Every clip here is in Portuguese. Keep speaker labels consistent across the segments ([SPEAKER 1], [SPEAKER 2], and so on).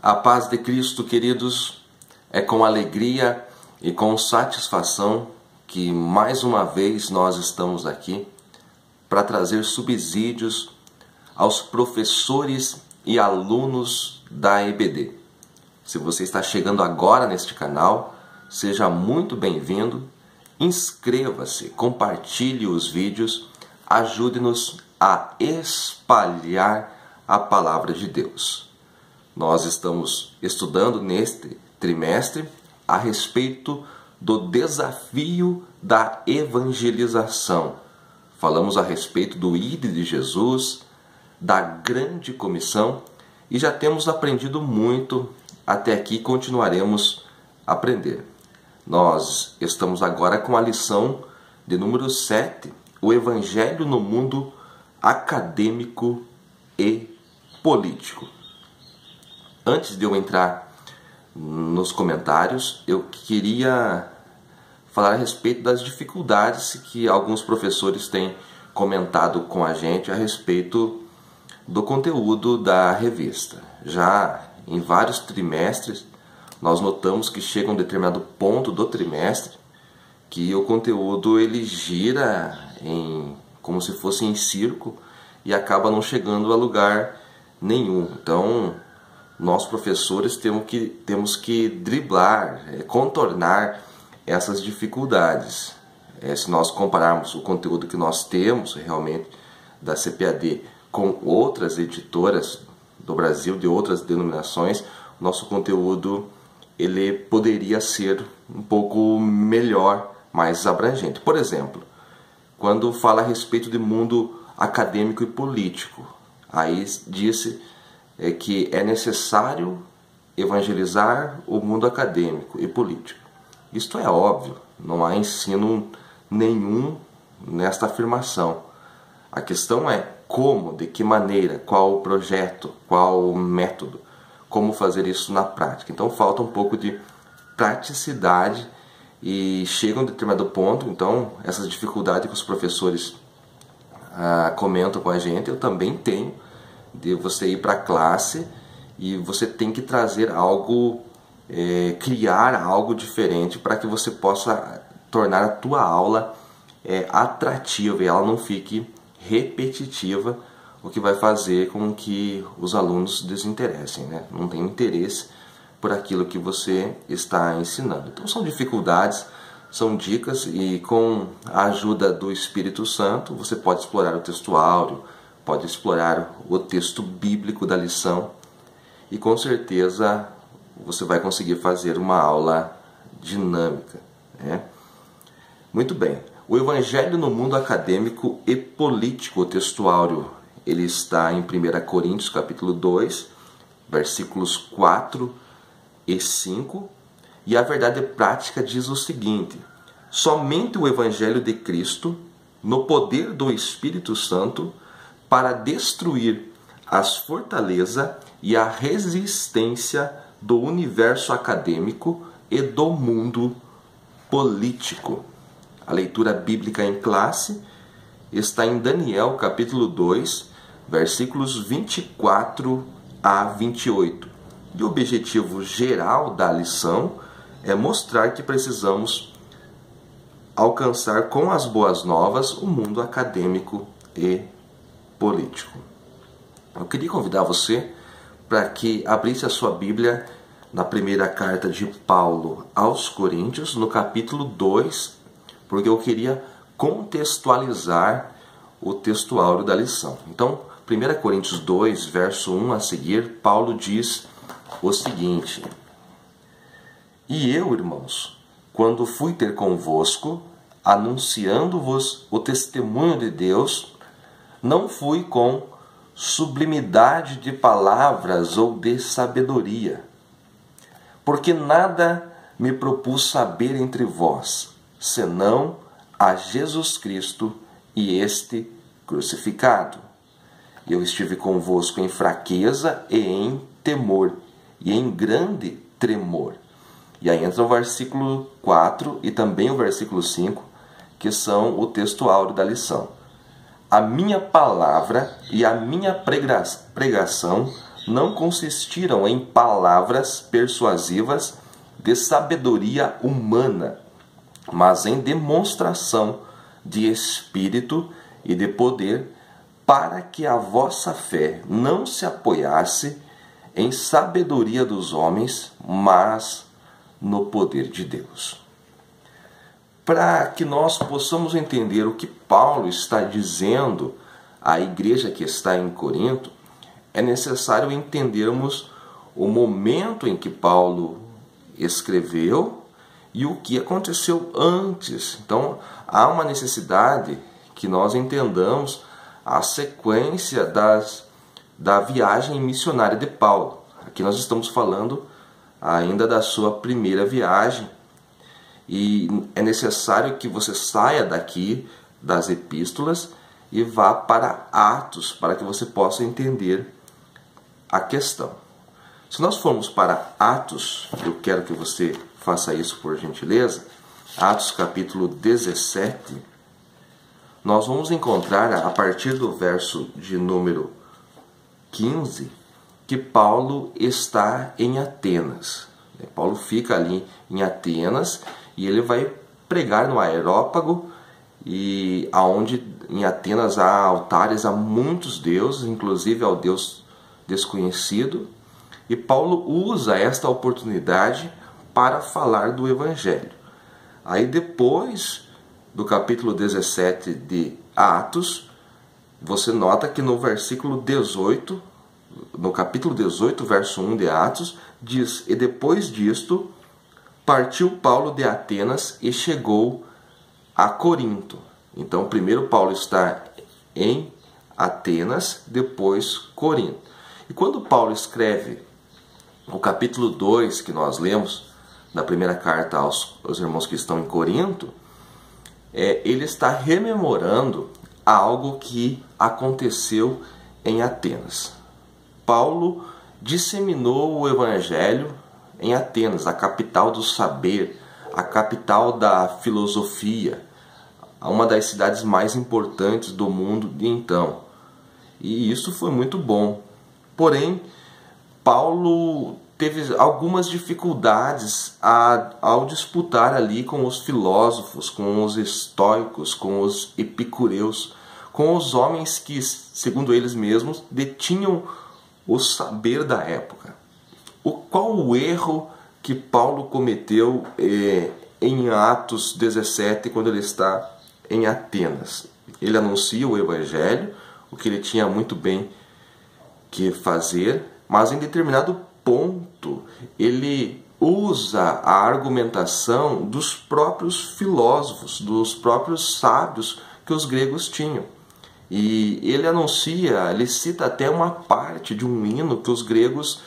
[SPEAKER 1] A paz de Cristo, queridos, é com alegria e com satisfação que mais uma vez nós estamos aqui para trazer subsídios aos professores e alunos da EBD. Se você está chegando agora neste canal, seja muito bem-vindo, inscreva-se, compartilhe os vídeos, ajude-nos a espalhar a palavra de Deus. Nós estamos estudando neste trimestre a respeito do desafio da evangelização. Falamos a respeito do ID de Jesus, da grande comissão e já temos aprendido muito até aqui e continuaremos a aprender. Nós estamos agora com a lição de número 7, o Evangelho no mundo acadêmico e político. Antes de eu entrar nos comentários, eu queria falar a respeito das dificuldades que alguns professores têm comentado com a gente a respeito do conteúdo da revista. Já em vários trimestres, nós notamos que chega um determinado ponto do trimestre que o conteúdo ele gira como se fosse em círculo e acaba não chegando a lugar nenhum. Então, nós professores temos que driblar, contornar essas dificuldades. Se nós compararmos o conteúdo que nós temos realmente da CPAD com outras editoras do Brasil, de outras denominações, nosso conteúdo ele poderia ser um pouco melhor, mais abrangente. Por exemplo, quando fala a respeito de mundo acadêmico e político, aí disse que é necessário evangelizar o mundo acadêmico e político. Isto é óbvio, não há ensino nenhum nesta afirmação. A questão é como, de que maneira, qual o projeto, qual o método, como fazer isso na prática. Então falta um pouco de praticidade e chega a um determinado ponto, então essas dificuldades que os professores comentam com a gente, eu também tenho, de você ir para a classe e você tem que trazer algo, criar algo diferente para que você possa tornar a tua aula atrativa e ela não fique repetitiva, o que vai fazer com que os alunos desinteressem, né? Não tenham interesse por aquilo que você está ensinando. Então são dificuldades, são dicas e com a ajuda do Espírito Santo você pode explorar o texto áureo, pode explorar o texto bíblico da lição e com certeza você vai conseguir fazer uma aula dinâmica, né? Muito bem, o Evangelho no mundo acadêmico e político, o texto áureo, ele está em 1 Coríntios capítulo 2, versículos 4 e 5, e a verdade prática diz o seguinte: somente o Evangelho de Cristo, no poder do Espírito Santo, para destruir as fortalezas e a resistência do universo acadêmico e do mundo político. A leitura bíblica em classe está em Daniel capítulo 2, versículos 24 a 28. E o objetivo geral da lição é mostrar que precisamos alcançar com as boas novas o mundo acadêmico e político. Eu queria convidar você para que abrisse a sua Bíblia na primeira carta de Paulo aos Coríntios, no capítulo 2, porque eu queria contextualizar o texto áureo da lição. Então, 1 Coríntios 2, verso 1 a seguir, Paulo diz o seguinte: e eu, irmãos, quando fui ter convosco, anunciando-vos o testemunho de Deus, não fui com sublimidade de palavras ou de sabedoria, porque nada me propus saber entre vós, senão a Jesus Cristo e este crucificado. Eu estive convosco em fraqueza e em temor, e em grande tremor. E aí entra o versículo 4 e também o versículo 5, que são o texto áureo da lição. A minha palavra e a minha pregação não consistiram em palavras persuasivas de sabedoria humana, mas em demonstração de espírito e de poder, para que a vossa fé não se apoiasse em sabedoria dos homens, mas no poder de Deus. Para que nós possamos entender o que Paulo está dizendo à igreja que está em Corinto, é necessário entendermos o momento em que Paulo escreveu e o que aconteceu antes. Então, há uma necessidade que nós entendamos a sequência da viagem missionária de Paulo. Aqui nós estamos falando ainda da sua primeira viagem, e é necessário que você saia daqui das epístolas e vá para Atos, para que você possa entender a questão. Se nós formos para Atos, eu quero que você faça isso por gentileza, Atos capítulo 17, nós vamos encontrar a partir do verso de número 15, que Paulo está em Atenas. Paulo fica ali em Atenas e ele vai pregar no Areópago, e aonde em Atenas há altares a muitos deuses, inclusive ao Deus desconhecido, e Paulo usa esta oportunidade para falar do Evangelho. Aí depois do capítulo 17 de Atos, você nota que no versículo 18, no capítulo 18, verso 1 de Atos, diz: e depois disto, partiu Paulo de Atenas e chegou a Corinto. Então, primeiro Paulo está em Atenas, depois Corinto. E quando Paulo escreve o capítulo 2, que nós lemos, da primeira carta aos irmãos que estão em Corinto, ele está rememorando algo que aconteceu em Atenas. Paulo disseminou o Evangelho em Atenas, a capital do saber, a capital da filosofia, uma das cidades mais importantes do mundo de então. E isso foi muito bom. Porém, Paulo teve algumas dificuldades ao disputar ali com os filósofos, com os estoicos, com os epicureus, com os homens que, segundo eles mesmos, detinham o saber da época. Qual o erro que Paulo cometeu em Atos 17, quando ele está em Atenas? Ele anuncia o Evangelho, o que ele tinha muito bem que fazer, mas em determinado ponto ele usa a argumentação dos próprios filósofos, dos próprios sábios que os gregos tinham. E ele anuncia, ele cita até uma parte de um hino que os gregos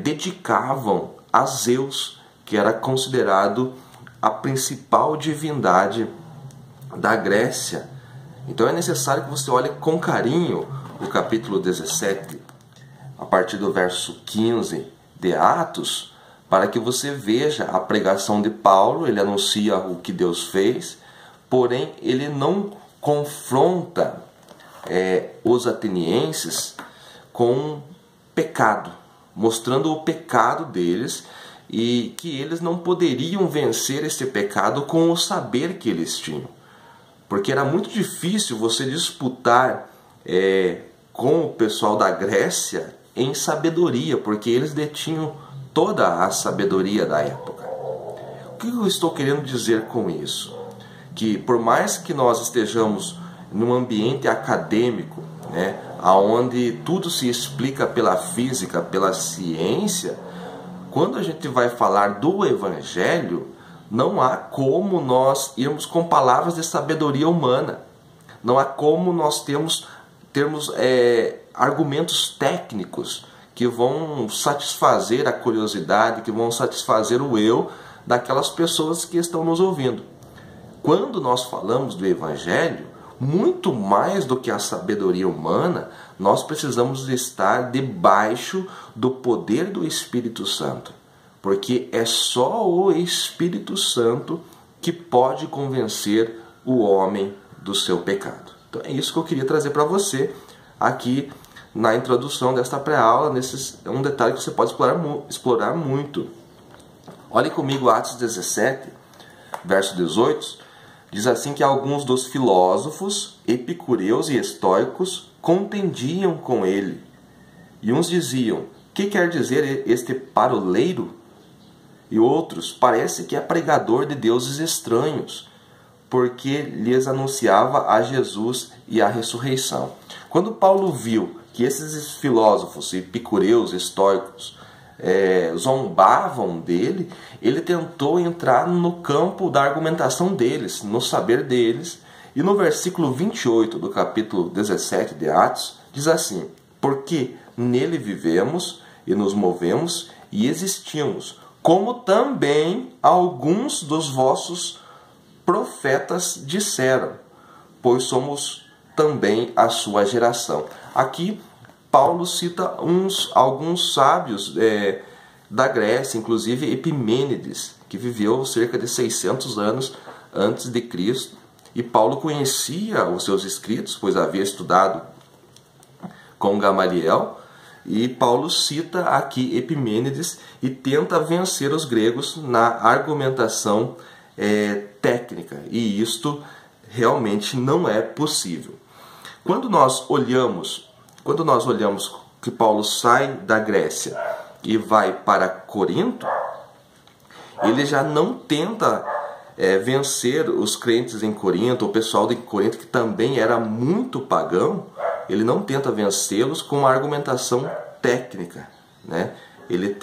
[SPEAKER 1] dedicavam a Zeus, que era considerado a principal divindade da Grécia. Então é necessário que você olhe com carinho o capítulo 17, a partir do verso 15 de Atos, para que você veja a pregação de Paulo. Ele anuncia o que Deus fez, porém ele não confronta os atenienses com pecado, mostrando o pecado deles e que eles não poderiam vencer esse pecado com o saber que eles tinham. Porque era muito difícil você disputar com o pessoal da Grécia em sabedoria, porque eles detinham toda a sabedoria da época. O que eu estou querendo dizer com isso? Que por mais que nós estejamos num ambiente acadêmico, onde tudo se explica pela física, pela ciência, quando a gente vai falar do Evangelho, não há como nós irmos com palavras de sabedoria humana. Não há como nós termos argumentos técnicos que vão satisfazer a curiosidade, que vão satisfazer o eu daquelas pessoas que estão nos ouvindo. Quando nós falamos do Evangelho, muito mais do que a sabedoria humana, nós precisamos estar debaixo do poder do Espírito Santo. Porque é só o Espírito Santo que pode convencer o homem do seu pecado. Então é isso que eu queria trazer para você aqui na introdução desta pré-aula. É um detalhe que você pode explorar muito. Olhe comigo Atos 17, verso 18, diz assim que alguns dos filósofos, epicureus e estoicos contendiam com ele. E uns diziam: que quer dizer este paroleiro? E outros: parece que é pregador de deuses estranhos, porque lhes anunciava a Jesus e a ressurreição. Quando Paulo viu que esses filósofos, epicureus, estoicos, zombavam dele, ele tentou entrar no campo da argumentação deles, no saber deles. E no versículo 28 do capítulo 17 de Atos, diz assim: porque nele vivemos e nos movemos e existimos, como também alguns dos vossos profetas disseram, pois somos também a sua geração. Aqui Paulo cita alguns sábios da Grécia, inclusive Epimênides, que viveu cerca de 600 anos antes de Cristo. E Paulo conhecia os seus escritos, pois havia estudado com Gamaliel. E Paulo cita aqui Epimênides e tenta vencer os gregos na argumentação técnica. E isto realmente não é possível. Quando nós olhamos que Paulo sai da Grécia e vai para Corinto, ele já não tenta vencer os crentes em Corinto, o pessoal de Corinto que também era muito pagão. Ele não tenta vencê-los com uma argumentação técnica, né? Ele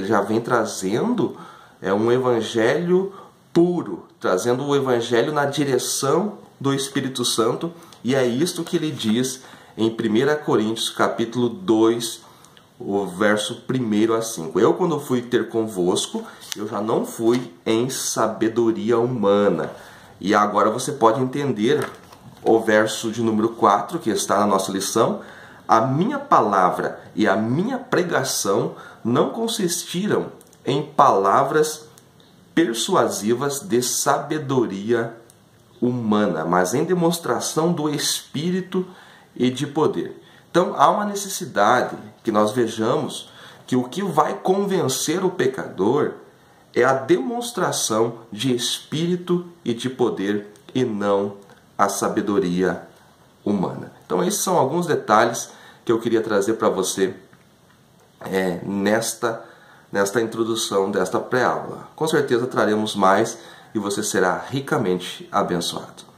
[SPEAKER 1] já vem trazendo um evangelho puro, trazendo o evangelho na direção do Espírito Santo, e é isto que ele diz em 1 Coríntios capítulo 2, o verso 1 a 5. Eu, quando fui ter convosco, eu já não fui em sabedoria humana. E agora você pode entender o verso de número 4, que está na nossa lição: a minha palavra e a minha pregação não consistiram em palavras persuasivas de sabedoria humana, mas em demonstração do Espírito e de poder. Então há uma necessidade que nós vejamos que o que vai convencer o pecador é a demonstração de Espírito e de poder, e não a sabedoria humana. Então esses são alguns detalhes que eu queria trazer para você nesta introdução desta pré-aula. Com certeza traremos mais e você será ricamente abençoado.